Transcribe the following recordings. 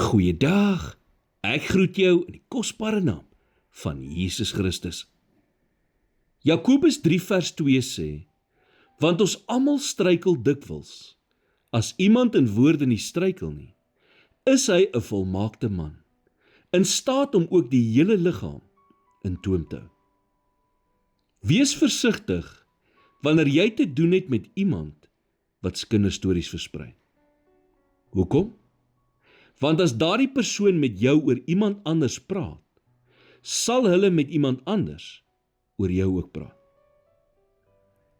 Goeiedag, ek groet jou in die kosbare naam van Jesus Christus. Jakobus 3 vers 2 sê, want ons almal struikel dikwels. As iemand in woorde nie struikel nie, is hy 'n volmaakte man, in staat om ook die hele liggaam in toom te hou. Wees versigtig wanneer jy te doen het met iemand wat kinderstories versprei. Hoekom? Want as daardie persoon met jou oor iemand anders praat, sal hulle met iemand anders oor jou ook praat.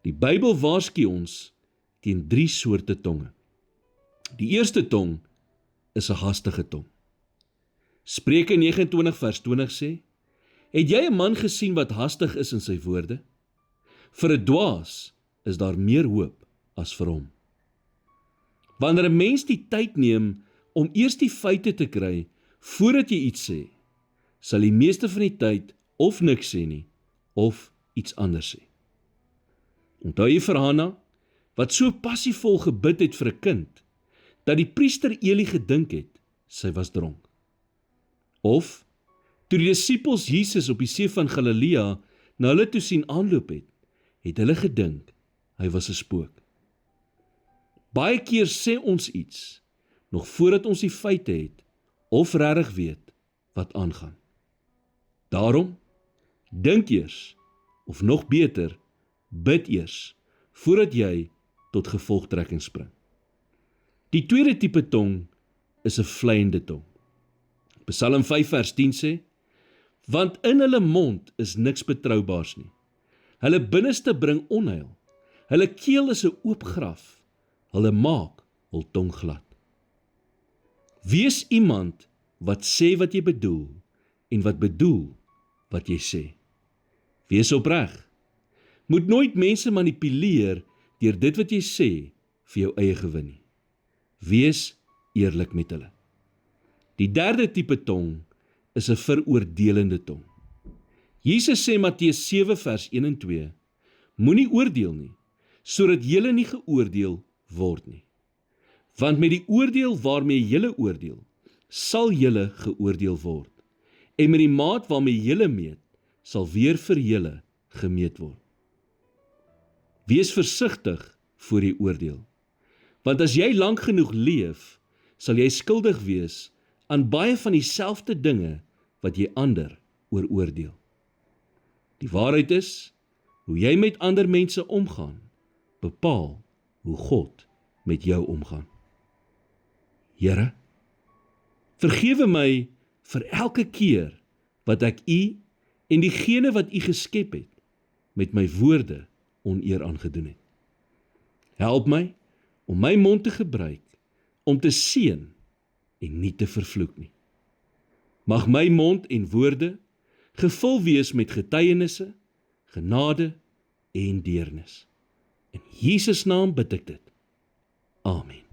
Die Bybel waarsku ons teen 3 soorte tonge. Die eerste tong is 'n hastige tong. Spreuke 29 vers 20 sê, het jy 'n man gesien wat hastig is in sy woorde? Vir 'n dwaas is daar meer hoop as vir hom. Wanneer 'n mens die tyd neem om eers die feite te kry voordat jy iets sê, sal die meeste van die tyd of niks sê nie, of iets anders sê. Onthou jy vir Hanna, wat so passievol gebid het vir 'n kind, dat die priester Eli gedink het, sy was dronk? Of, toe die disippels Jesus op die see van Galilea na hulle toe sien aanloop het hulle gedink, hy was 'n spook. Baie keer sê ons iets, nog voordat ons die feite het, of regtig weet wat aangaan. Daarom, dink eers, of nog beter, bid eers, voordat jy tot gevolgtrekking spring. Die tweede tipe tong is 'n vleiende tong. Psalm 5 vers 10 sê, want in hulle mond is niks betroubaars nie. Hulle binneste bring onheil. Hulle keel is 'n oop graf. Hulle maak hul tong glad. Wees iemand wat sê wat jy bedoel en wat bedoel wat jy sê. Wees opreg. Moet nooit mense manipuleer deur dit wat jy sê vir jou eie gewin nie. Wees eerlik met hulle. Die derde tipe tong is 'n veroordelende tong. Jesus sê Matteus 7 vers 1 en 2, moenie oordeel nie, sodat julle nie geoordeel word nie. Want met die oordeel waarmee julle oordeel, sal julle geoordeel word. En met die maat waarmee julle meet, sal weer vir julle gemeet word. Wees versigtig voor jy oordeel. Want as jy lank genoeg leef, sal jy skuldig wees aan baie van dieselfde dinge wat jy ander oordeel. Die waarheid is, hoe jy met ander mense omgaan, bepaal hoe God met jou omgaan. Here, vergewe my vir elke keer wat ek U en diegene wat U geskep het, met my woorde oneer aangedoen het. Help my om my mond te gebruik om te seën en nie te vervloek nie. Mag my mond en woorde gevul wees met getuienisse, genade en deernis. In Jesus naam bid ek dit. Amen.